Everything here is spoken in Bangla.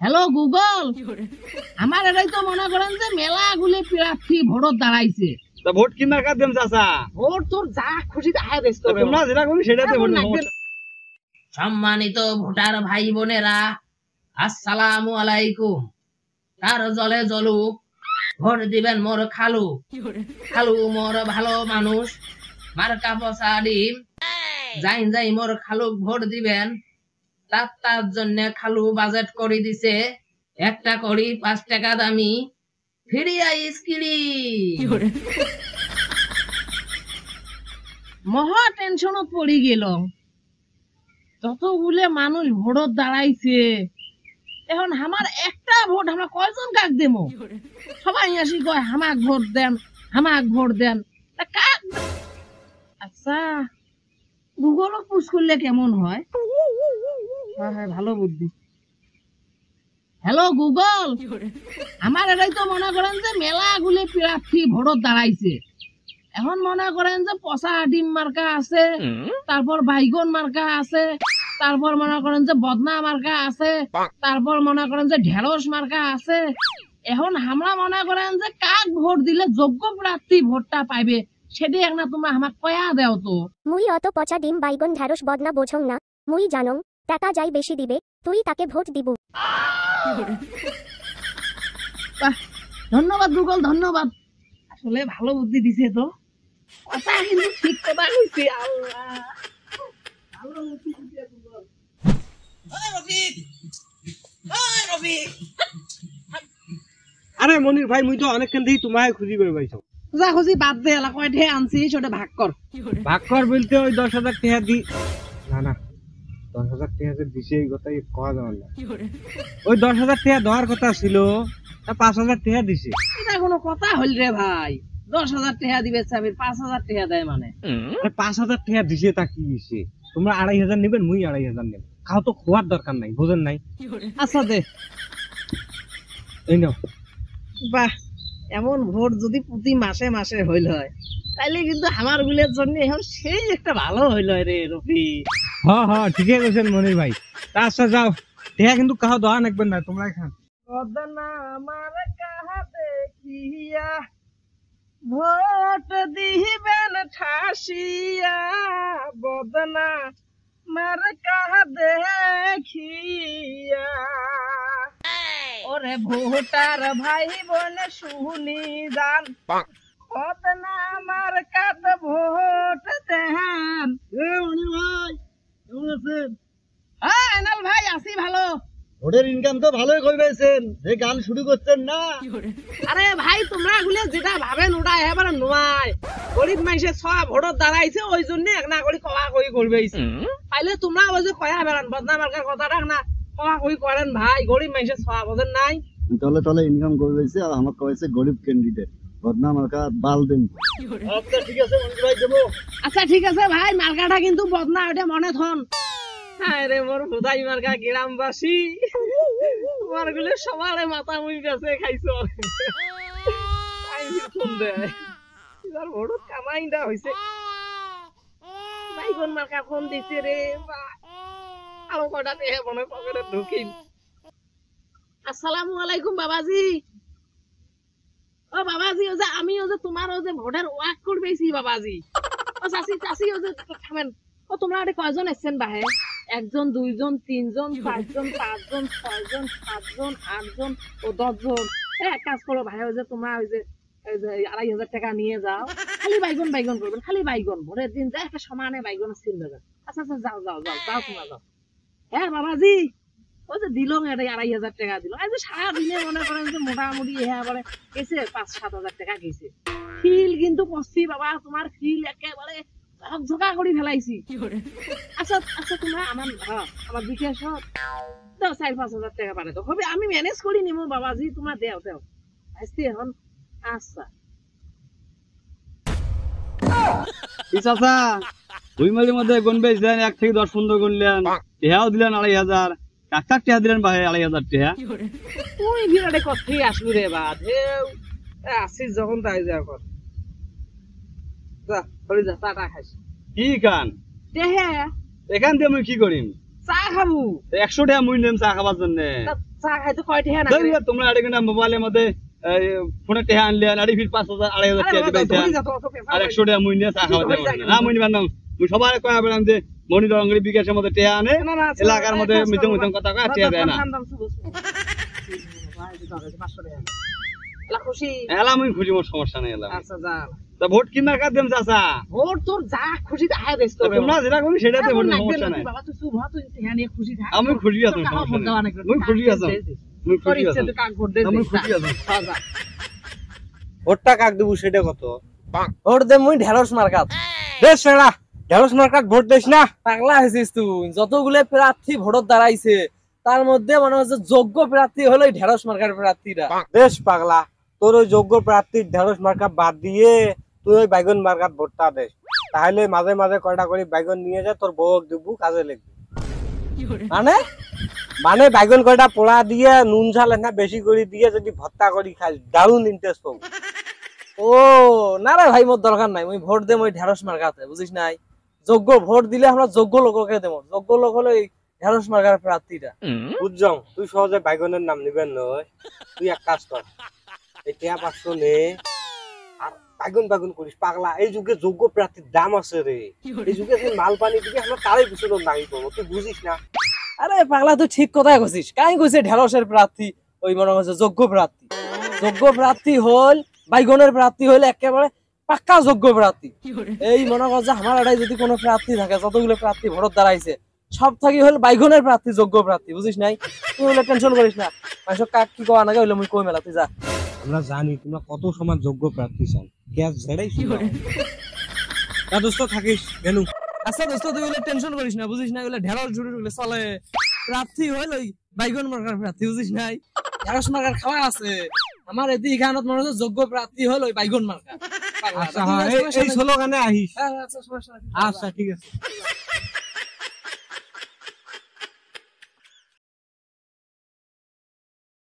হ্যালো গুগল, আমার এটাই তো মনে করেন যে মেলাগুলি প্রার্থী ভোটত দাঁড়াইছে। তা ভোট কি মার্কা দেম চাচা? ভোট তোর যা খুশি তাই দিস তো। তোমরা যেটা করবি সেটাতে ভোট দেব। সম্মানিত ভোটার ভাই বোনেরা, আসসালামু আলাইকুম। তার জলে জলুক, ভোট দিবেন মোর খালু। খালু মোর ভালো মানুষ, মার্কা পচা ডিম। যাই যাই মোর খালুক ভোট দিবেন। তার জন্য খালু বাজেট করে দিছে একটা করি 5 টাকা দামি ফ্রি আইসক্রিম। মহা টেনশনত পড়ি গেল, যতগুলো মানুষ ভোটত দাঁড়াইছে, এখন আমার একটা ভোট আমরা কয়জন কাক দেবো? সবাই আসি কয় হামাক ভোট দেন, হামাক ভোট দেন। তা কাক? আচ্ছা, গুগলও পুশ করলে কেমন হয়? হ্যাঁ, ভালো বুদ্ধি। হ্যালো গুগল, আমার এটাই তো মনে করেন যে মেলাগুলি প্রার্থী ভোটত দাঁড়াইছে। এখন মনে করেন যে পচা ডিম মার্কা আছে, তারপর বাইগন মার্কা আছে, তারপর মনে করেন যে বদনা মার্কা আছে, তারপর মনে করেন যে ঢেঁড়স মার্কা আছে। এখন আমরা মনে করেন যে কাক ভোট দিলে যোগ্য প্রার্থী ভোটটা পাইবে, সেটি একটা তোমরা আমাক কয়া দেও তো। মুই অত পচা ডিম বাইগন ঢ্যাঁড়স বদনা বোঝং না, মুই জানং টাকা যাই বেশি দিবে তুই তাকে ভোট দিবু। বাহ, ধন্যবাদ গুগল, ধন্যবাদ। আসলে ভালো বুদ্ধি দিছে তো, কথা কিন্তু ঠিক কথা কইছে। আল্লাহ, ভালো বুদ্ধি দিছে গুগল। রফিক, আরে মনির ভাই, মুই তো অনেকক্ষণ থেকে তোমায় খুঁজি করে পাইছো। যা খুশি বাদ দে, এলা কয়টা আনছি সেটা ভাগ কর। ভাগ কর বলতে ওই 10,000 টাকা দি। না 10,000 টাকা যে দিছে এই কথাই কওয়া যাবে না। ওই 10,000 টাকা দেওয়ার কথা ছিল, তা 5,000 টাকা দিছে। এটা কোনো কথা হইল রে ভাই? 10,000 টাকা দিবে চাবির, 5,000 টাকা দেয় মানে? আরে 5,000 টাকা দিছে তা কি দিছে? তোমরা 2,500 নেবেন, মুই 2,500 নেব। খাও তো খোয়ার দরকার নাই, বুঝেন নাই? আচ্ছা দে। এই নাও। বাহ, এমন ভোট যদি প্রতি মাসে মাসে হইল হয়, তাইলে কিন্তু আমার গুলের জন্য এখন সেই একটা ভালো হইল রে রফি। হ্যাঁ ঠিকই কইছেন মনির ভাই। তা আচ্ছা যাও, টাকা কিন্তু কাহা দেওয়া নাকবেন না, তোমরাই খান। বদনা আমার কাহা দেখিয়া ভোট দিবেন ঠাসিয়া, বদনা মার কাহা দেখিয়া। ওরে ভোটার ভাই বোন শুনি যান, বদনা আমার কাত ভোট দেন। মনির ভাই কেমন আছেন? হ্যাঁ এনাল ভাই, আছি ভালো। ভোটের ইনকাম তো ভালোই কইবেছেন, যে গান শুরু করছেন না? আরে ভাই, তোমরা গুলো যেটা ভাবেন ওটা এবারে নয়। গরিব মানুষের ছয়া ভোটত দাঁড়াইছে, ওই জন্য এক না করি কলা করি করবে। পাইলে তোমরা ওই যে কয়া বেড়ান বদনা মার্কার কথা রাখ না, কলা করি করেন ভাই। গরিব মানুষের ছয়া বোঝেন নাই? তলে ইনকাম করবেছে আর আমার কয়েছে গরিব ক্যান্ডিডেট বদনাম মার্কা বাল দেন। আচ্ছা ঠিক আছে মনির ভাই, দেবো। আচ্ছা ঠিক আছে ভাই, মার্কাটা কিন্তু বদনা, ওটা মনে থন। আরে মোর হুদাই মার্কা গ্রামবাসী, তোমার গুলো সবার মাথা মুই বেঁচে খাইছো। ভোটত কামাইটা হয়েছে। বাইগন মার্কা ফোন দিছে রে, আরো কটা দেহে মনে পকেটে ঢুকিল। আসসালামু আলাইকুম বাবাজি। ও বাবাজি, ও যে আমি ও যে তোমার ও যে ভোটের ওয়াক করবেছি বাবাজি। ও চাচি চাচি, ও যে থামেন। ও তোমরা আরে কয়জন এসছেন বাহে? 1 জন 2 জন 3 জন 4 জন 5 জন 6 জন 7 জন 8 জন ও 10 জন। এক কাজ করো ভাই, ওই যে তোমরা ওই যে 2,500 টাকা নিয়ে যাও, খালি বাইগন বাইগন করবেন, খালি বাইগন। ভোটের দিন যায় একটা সমানে বাইগন ছিল। আচ্ছা যাও তোমরা যাও। হ্যাঁ বাবাজি, ওই যে দিল 2,500 টাকা দিল। এই যে সারাদিনে মনে করেন যে মোটামুটি হ্যাঁ বলে গেছে 5-7 হাজার টাকা গেছে। ফিল কিন্তু করছি বাবা, তোমার ফিল একেবারে ঝোঁকা করে ফেলাইছি। আচ্ছা তোমরা আমার বিকাশ দাও 4-5 হাজার টাকা পারে তো হবে, আমি ম্যানেজ করি নিবো বাবাজি। তোমার দেও আসছি এখন। আচ্ছা চাচা, দুই মাসের মধ্যে গুণ বেচলেন, 1 থেকে 10 পর্যন্ত গুনলেন, টেহাও দিলেন 2,500, কাকার টেহা দিলেন ভাই 2,500 টেহা। তুই বিরাটে কথাই আসবি রে বা ঢেউ আসিস যখন তাই যা কর। যা করে যা, টাটা খাইস। কি কান টেহা এখান দিয়ে আমি কি করিম? চা খাবো। 100 টাকা মুই নিলাম চা খাবার জন্য। চা খাইতে কয় টাকা না ধরিয়া তোমরা আড়ে কিনা মোবাইলের মধ্যে ফোনে টেহা আনলে আড়ি ফির 5,000 2,500 টাকা দিবে আর 100 টাকা মুই নিয়ে চা খাওয়াতে না মুই নিবার না মুই সবার কয়া বললাম যে মনি রঙ্গরি বিকাশের মধ্যে টেহা আনে এলাকার মধ্যে মিথ্যা মিথ্যা কথা কয় টেহা দেয় না খুশি এলা মুই খুশি মোর সমস্যা নাই এলা আচ্ছা যা তা ভোট কি মার্কা দেম চাচা ভোট তোর যা খুশি তাই দেস তো তোমরা যেটা করি সেটা দেব সমস্যা নাই বাবা তুই চুপ হ তুই টেহা নিয়ে খুশি থাক আমি খুশি আছি মুই খুশি আছি মুই খুশি আছি আমি খুশি আছি ভোটটা কাক দেবো সেটা কত ভোট দে মুই ঢেঁড়স মার্কাত দেশ সেরা ঢেঁড়স মার্কাত ভোট দিস না পাগলা হয়েছিস তুই যতগুলো প্রার্থী ভোটত দাঁড়াইছে তার মধ্যে মনে হচ্ছে যোগ্য প্রার্থী হলো এই ঢেঁড়স মার্কার প্রার্থীরা দেশ পাগলা তোর ওই যোগ্য প্রার্থীর ঢেঁড়স মার্কা বাদ দিয়ে তুই ওই বাইগন মার্কাত ভোটটা দেস তাহলে মাঝে মাঝে কয়টা করে বাইগন নিয়ে যা তোর বউক দিবু কাজে লাগবে মানে মানে বাইগন কয়টা পোড়া দিয়ে নুন ঝাল না বেশি করে দিয়ে যদি ভর্তা করি খাই দারুণ ইন্টারেস্ট পাবো ও না রে ভাই মোর দরকার নাই মুই ভোট দেব ওই ঢেঁড়স মার্কাতে বুঝিস নাই যোগ্য ভোট দিলে আমরা যোগ্য লোককে দেব যোগ্য লোক হলো এই ঢেঁড়স মার্কার প্রার্থীরা বুঝছং তুই সহজে বাইগনের নাম নিবেন নয় তুই এক কাজ কর এই টিয়া 500 নে আর বাইগন বাইগন করিস পাগলা এই যুগে যোগ্য প্রার্থীর দাম আছে রে এই যুগে যে মাল পানি দিবি আমরা তারই পিছনে দাঁড়ি পাবো তুই বুঝিস না আরে পাগলা তুই ঠিক কথাই কইছিস কাই কইছে ঢেঁড়সের প্রার্থী ওই মনে হচ্ছে যোগ্য প্রার্থী যোগ্য প্রার্থী হল বাইগনের প্রার্থী হলে একেবারে পাক্কা যোগ্য প্রার্থী এই মনে করছে আমার এটাই যদি কোনো প্রার্থী থাকে যতগুলো প্রার্থী ভোটত দাঁড়াইছে সব থাকি হল বাইগনের প্রার্থী যোগ্য প্রার্থী বুঝিস নাই তুই হলে টেনশন করিস না মানুষ কাক কি কোয়া নাগে হইলে মুই কই মেলা তুই যা আমরা জানি তোমরা কত সময় যোগ্য প্রার্থী চান গ্যাস ঝেড়াই শুনো তা দোস্ত থাকিস গেলু আচ্ছা দোস্ত তুই হলে টেনশন করিস না বুঝিস না হইলে ঢেঁড়স ঝুড়ি ঢুকলে চলে প্রার্থী হল ওই বাইগন মার্কার প্রার্থী বুঝিস নাই ঢেঁড়স মার্কার খাওয়া আছে আমার এদি এখানত মনে হচ্ছে যোগ্য প্রার্থী হল ওই বাইগন মার্কা আচ্ছা হ্যাঁ এই স্লোগানে আহিস আচ্ছা সমস্যা নাই। আচ্ছা ঠিক আছে